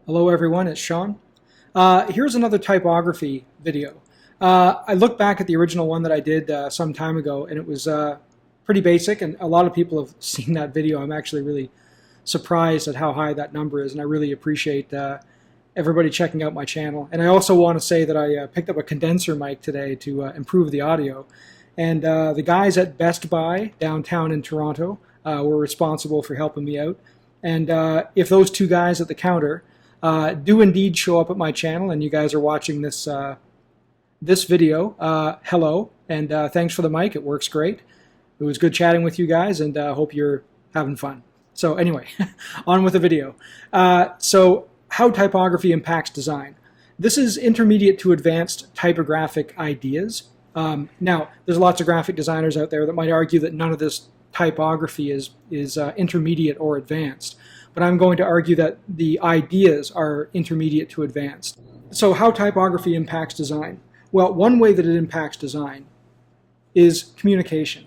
Hello everyone, it's Sean. Here's another typography video. I look back at the original one that I did some time ago, and it was pretty basic, and a lot of people have seen that video. I'm actually really surprised at how high that number is, and I really appreciate everybody checking out my channel. And I also want to say that I picked up a condenser mic today to improve the audio. And the guys at Best Buy downtown in Toronto were responsible for helping me out. And if those two guys at the counter do indeed show up at my channel and you guys are watching this this video, hello, and thanks for the mic. It works great. It was good chatting with you guys, and hope you're having fun. So anyway, on with the video. So how typography impacts design. This is intermediate to advanced typographic ideas. Now, there's lots of graphic designers out there that might argue that none of this typography is intermediate or advanced. But I'm going to argue that the ideas are intermediate to advanced. So how typography impacts design? Well, one way that it impacts design is communication.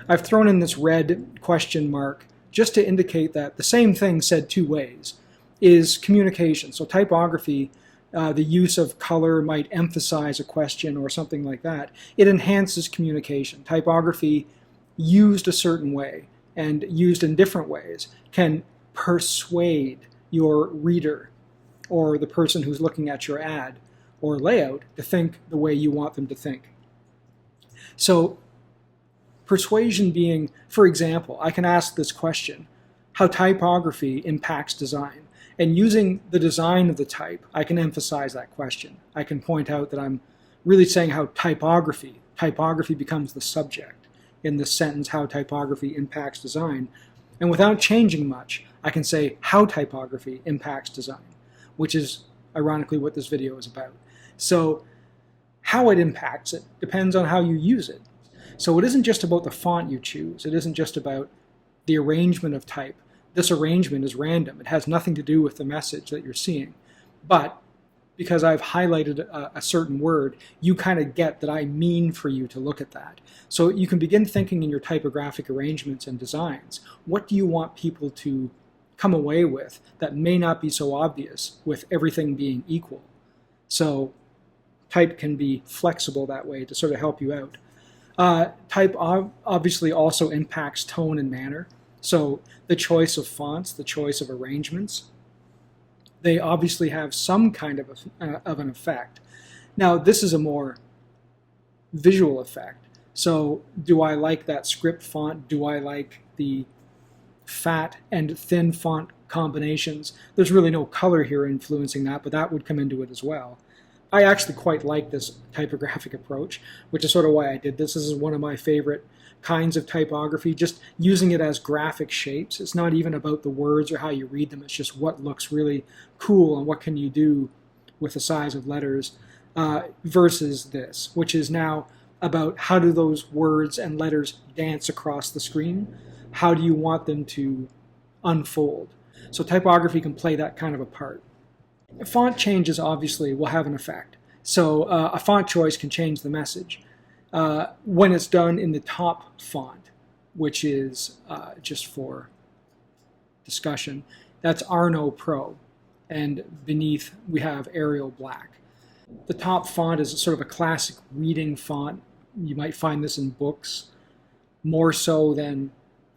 I've thrown in this red question mark just to indicate that the same thing said two ways is communication. So typography, the use of color might emphasize a question or something like that. It enhances communication. Typography used a certain way and used in different ways can persuade your reader or the person who's looking at your ad or layout to think the way you want them to think. So persuasion being, for example, I can ask this question, how typography impacts design. And using the design of the type, I can emphasize that question. I can point out that I'm really saying how typography becomes the subject in this sentence, how typography impacts design. And without changing much, I can say how typography impacts design, which is ironically what this video is about. So how it impacts it depends on how you use it. So it isn't just about the font you choose. It isn't just about the arrangement of type. This arrangement is random. It has nothing to do with the message that you're seeing. But because I've highlighted a certain word, you kind of get that I mean for you to look at that. So you can begin thinking in your typographic arrangements and designs, what do you want people to come away with that may not be so obvious with everything being equal? So type can be flexible that way to sort of help you out. Type obviously also impacts tone and manner. So the choice of fonts, the choice of arrangements, they obviously have some kind of an effect. Now, this is a more visual effect. So do I like that script font? Do I like the fat and thin font combinations? There's really no color here influencing that, but that would come into it as well. I actually quite like this typographic approach, which is sort of why I did this. This is one of my favorite kinds of typography, just using it as graphic shapes. It's not even about the words or how you read them. It's just what looks really cool and what can you do with the size of letters versus this, which is now about how do those words and letters dance across the screen? How do you want them to unfold? So typography can play that kind of a part. Font changes obviously will have an effect. So a font choice can change the message. When it's done in the top font, which is just for discussion, that's Arno Pro, and beneath we have Arial Black. The top font is sort of a classic reading font. You might find this in books more so than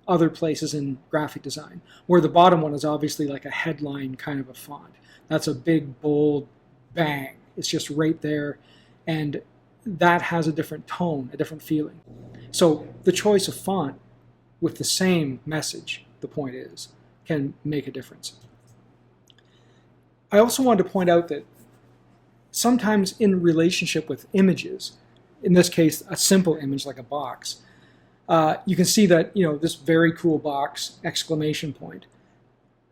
other places in graphic design, where the bottom one is obviously like a headline kind of a font. That's a big, bold bang. It's just right there, and that has a different tone, a different feeling. So the choice of font with the same message, the point is, can make a difference. I also wanted to point out that sometimes in relationship with images, in this case, a simple image like a box, you can see that, this very cool box, exclamation point.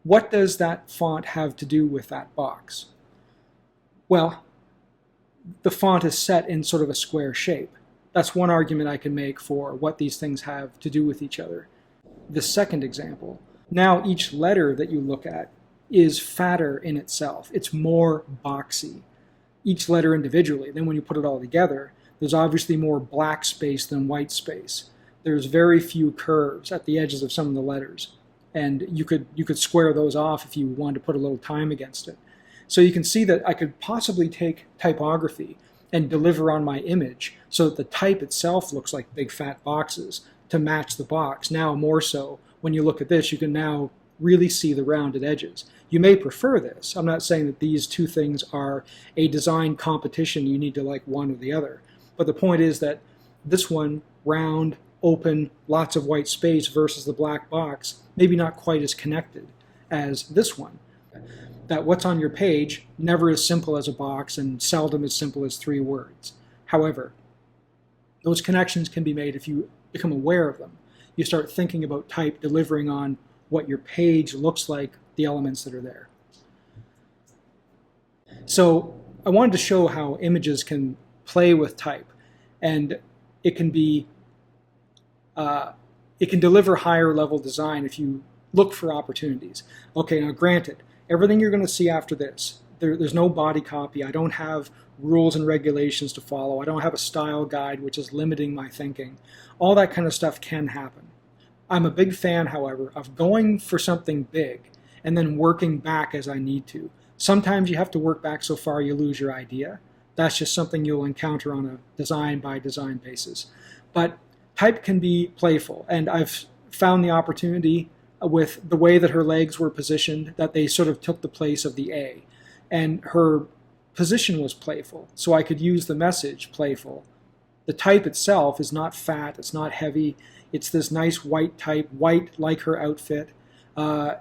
What does that font have to do with that box? Well, the font is set in sort of a square shape. That's one argument I can make for what these things have to do with each other. The second example, now each letter that you look at is fatter in itself. It's more boxy. Each letter individually. Then when you put it all together, there's obviously more black space than white space. There's very few curves at the edges of some of the letters. And you could square those off if you wanted to put a little time against it. So you can see that I could possibly take typography and deliver on my image so that the type itself looks like big fat boxes to match the box. Now more so, when you look at this, you can now really see the rounded edges. You may prefer this. I'm not saying that these two things are a design competition. You need to like one or the other. But the point is that this one, round, open, lots of white space versus the black box, maybe not quite as connected as this one. That what's on your page, never as simple as a box and seldom as simple as 3 words. However, those connections can be made if you become aware of them. You start thinking about type delivering on what your page looks like, the elements that are there. So I wanted to show how images can play with type, and it can deliver higher level design if you look for opportunities. Okay, now granted, everything you're going to see after this, there's no body copy. I don't have rules and regulations to follow. I don't have a style guide which is limiting my thinking. All that kind of stuff can happen. I'm a big fan, however, of going for something big and then working back as I need to. Sometimes you have to work back so far you lose your idea. That's just something you'll encounter on a design by design basis. But type can be playful, and I've found the opportunity with the way that her legs were positioned that they sort of took the place of the A. And her position was playful, so I could use the message playful. The type itself is not fat, it's not heavy. It's this nice white type, white like her outfit.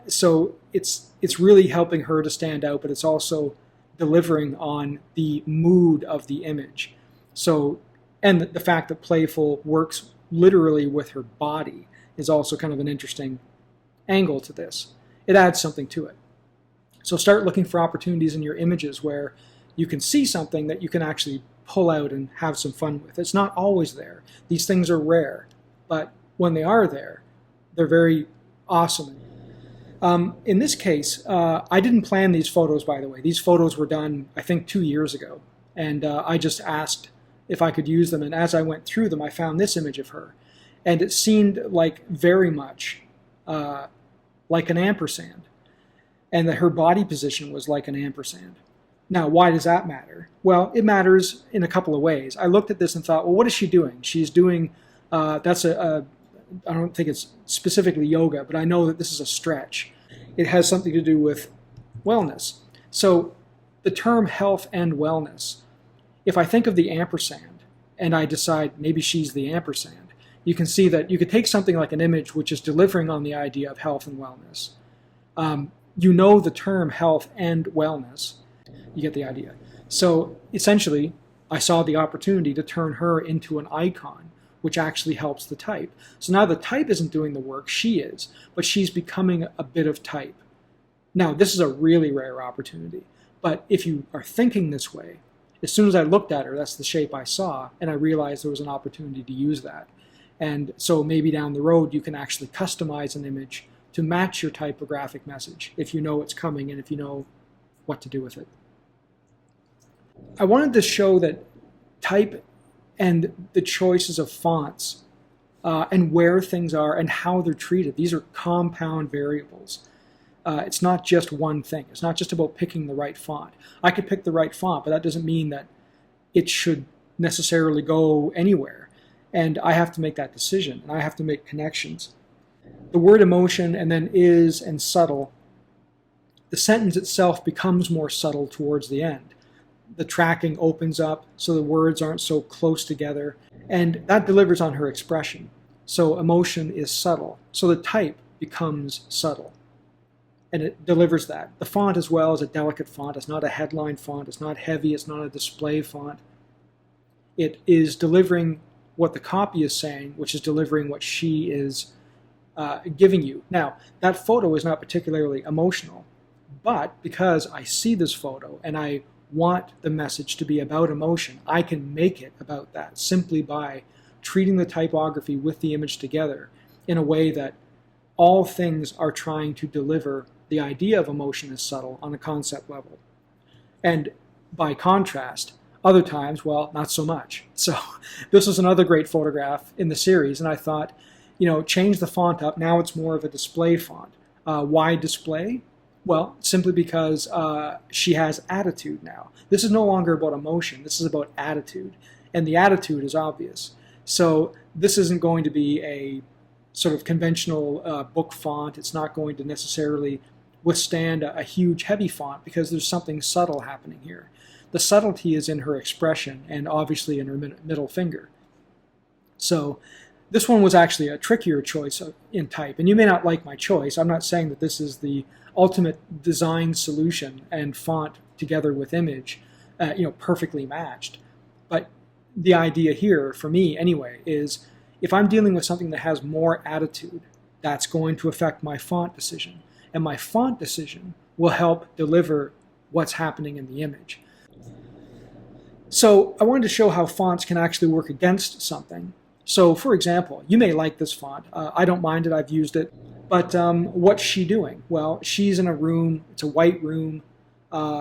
So it's really helping her to stand out, but it's also delivering on the mood of the image. So, and the fact that playful works literally with her body is also kind of an interesting angle to this. It adds something to it. So start looking for opportunities in your images where you can see something that you can actually pull out and have some fun with. It's not always there. These things are rare, but when they are there, they're very awesome. In this case, I didn't plan these photos, by the way. These photos were done, I think, 2 years ago, and I just asked if I could use them, and as I went through them, I found this image of her, and it seemed like very much like an ampersand, and that her body position was like an ampersand. Now, why does that matter? Well, it matters in a couple of ways. I looked at this and thought, well, what is she doing? She's doing, I don't think it's specifically yoga, but I know that this is a stretch. It has something to do with wellness. So the term health and wellness, if I think of the ampersand and I decide maybe she's the ampersand, you can see that you could take something like an image which is delivering on the idea of health and wellness. You know the term health and wellness. You get the idea. So essentially, I saw the opportunity to turn her into an icon, which actually helps the type. So now the type isn't doing the work, she is, but she's becoming a bit of type. Now, this is a really rare opportunity, but if you are thinking this way, as soon as I looked at her, that's the shape I saw, and I realized there was an opportunity to use that. And so maybe down the road, you can actually customize an image to match your typographic message if you know it's coming and if you know what to do with it. I wanted to show that type and the choices of fonts and where things are and how they're treated. These are compound variables. It's not just one thing. It's not just about picking the right font. I could pick the right font, but that doesn't mean that it should necessarily go anywhere. And I have to make that decision, and I have to make connections. The word emotion and then is and subtle, the sentence itself becomes more subtle towards the end. The tracking opens up so the words aren't so close together, and that delivers on her expression. So emotion is subtle. So the type becomes subtle, and it delivers that. The font as well is a delicate font. It's not a headline font. It's not heavy. It's not a display font. It is delivering what the copy is saying, which is delivering what she is giving you. Now, that photo is not particularly emotional, but because I see this photo and I want the message to be about emotion, I can make it about that simply by treating the typography with the image together in a way that all things are trying to deliver the idea of emotion as subtle on a concept level. And by contrast, other times, well, not so much. So this was another great photograph in the series, and I thought, change the font up. Now it's more of a display font. Why display? Well, simply because she has attitude now. This is no longer about emotion. This is about attitude. And the attitude is obvious. So this isn't going to be a sort of conventional book font. It's not going to necessarily withstand a huge heavy font because there's something subtle happening here. The subtlety is in her expression and obviously in her middle finger. So this one was actually a trickier choice in type. And you may not like my choice. I'm not saying that this is the ultimate design solution and font together with image, perfectly matched. But the idea here, for me anyway, is if I'm dealing with something that has more attitude, that's going to affect my font decision. And my font decision will help deliver what's happening in the image. So I wanted to show how fonts can actually work against something. So for example, you may like this font. I don't mind it, I've used it. But what's she doing? Well, she's in a room, it's a white room,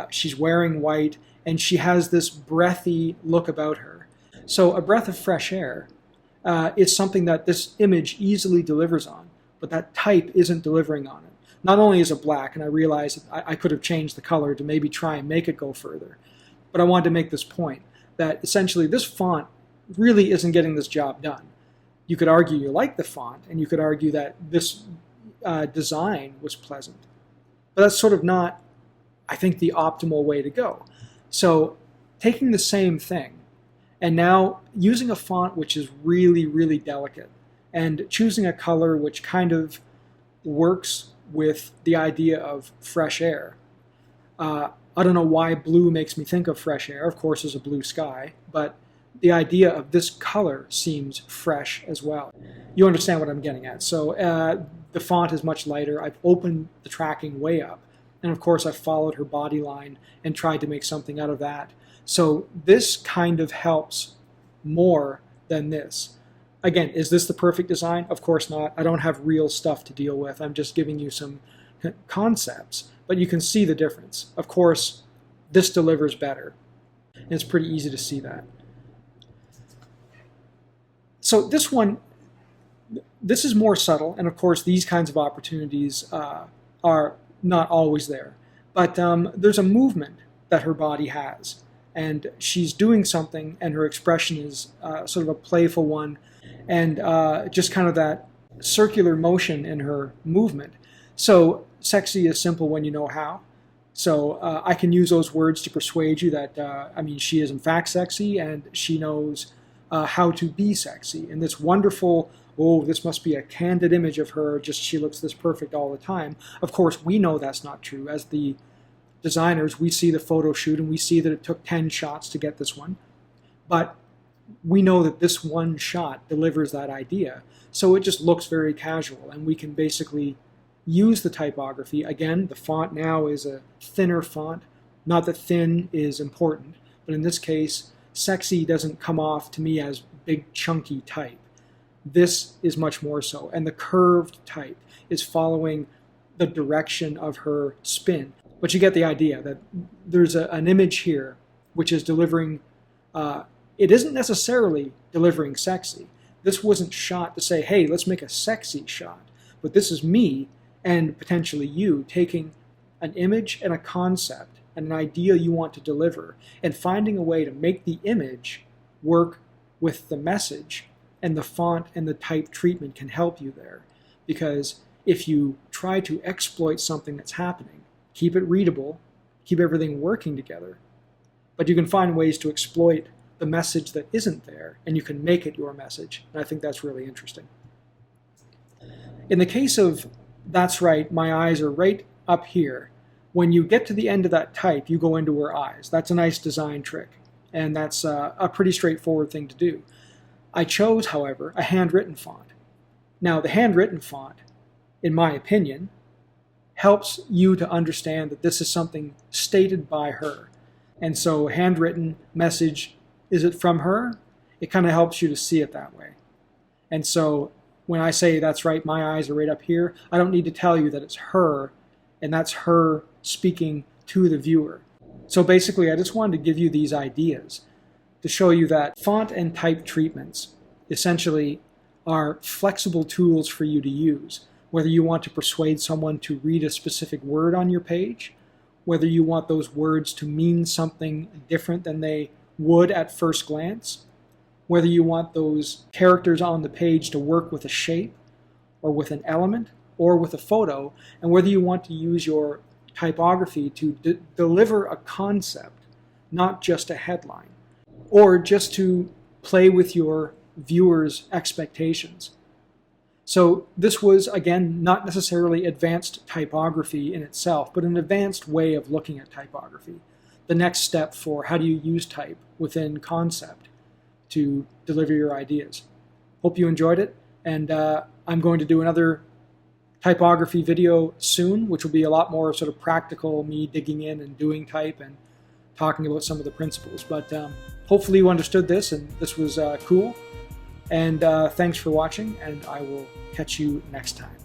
she's wearing white, and she has this breathy look about her. So a breath of fresh air is something that this image easily delivers on, but that type isn't delivering on it. Not only is it black, and I realize that I could have changed the color to maybe try and make it go further, but I wanted to make this point that essentially this font really isn't getting this job done. You could argue you like the font, and you could argue that this design was pleasant. But that's sort of not, I think, the optimal way to go. So taking the same thing, and now using a font which is really, really delicate, and choosing a color which kind of works with the idea of fresh air. I don't know why blue makes me think of fresh air. Of course, there's a blue sky, but the idea of this color seems fresh as well. You understand what I'm getting at. So the font is much lighter. I've opened the tracking way up. And of course, I've followed her body line and tried to make something out of that. So this kind of helps more than this. Again, is this the perfect design? Of course not. I don't have real stuff to deal with. I'm just giving you some concepts. But you can see the difference. Of course, this delivers better. And it's pretty easy to see that. So this one, this is more subtle. And of course, these kinds of opportunities are not always there. But there's a movement that her body has. And she's doing something, and her expression is sort of a playful one. And just kind of that circular motion in her movement. So sexy is simple when you know how. So I can use those words to persuade you that, she is in fact sexy, and she knows how to be sexy. And this wonderful, oh, this must be a candid image of her, just she looks this perfect all the time. Of course, we know that's not true. As the designers, we see the photo shoot, and we see that it took 10 shots to get this one. But we know that this one shot delivers that idea. So it just looks very casual, and we can basically use the typography. Again, the font now is a thinner font. Not that thin is important, but in this case, sexy doesn't come off to me as big chunky type. This is much more so. And the curved type is following the direction of her spin. But you get the idea that there's an image here which is delivering, it isn't necessarily delivering sexy. This wasn't shot to say, hey, let's make a sexy shot. But this is me and potentially you taking an image and a concept and an idea you want to deliver and finding a way to make the image work with the message, and the font and the type treatment can help you there. Because if you try to exploit something that's happening, keep it readable, keep everything working together, but you can find ways to exploit the message that isn't there, and you can make it your message. And I think that's really interesting. In the case of that's right, my eyes are right up here. When you get to the end of that type, you go into her eyes. That's a nice design trick, and that's a pretty straightforward thing to do. I chose, however, a handwritten font. Now, the handwritten font, in my opinion, helps you to understand that this is something stated by her. And so handwritten message, is it from her? It kind of helps you to see it that way. And so when I say that's right, my eyes are right up here, I don't need to tell you that it's her, and that's her speaking to the viewer. So basically, I just wanted to give you these ideas to show you that font and type treatments essentially are flexible tools for you to use whether you want to persuade someone to read a specific word on your page, whether you want those words to mean something different than they would at first glance, whether you want those characters on the page to work with a shape or with an element or with a photo, and whether you want to use your typography to deliver a concept, not just a headline, or just to play with your viewers' expectations. So this was, again, not necessarily advanced typography in itself, but an advanced way of looking at typography. The next step for how do you use type within concept to deliver your ideas. Hope you enjoyed it, and I'm going to do another typography video soon, which will be a lot more sort of practical, me digging in and doing type and talking about some of the principles. But hopefully you understood this and this was cool. And thanks for watching, and I will catch you next time.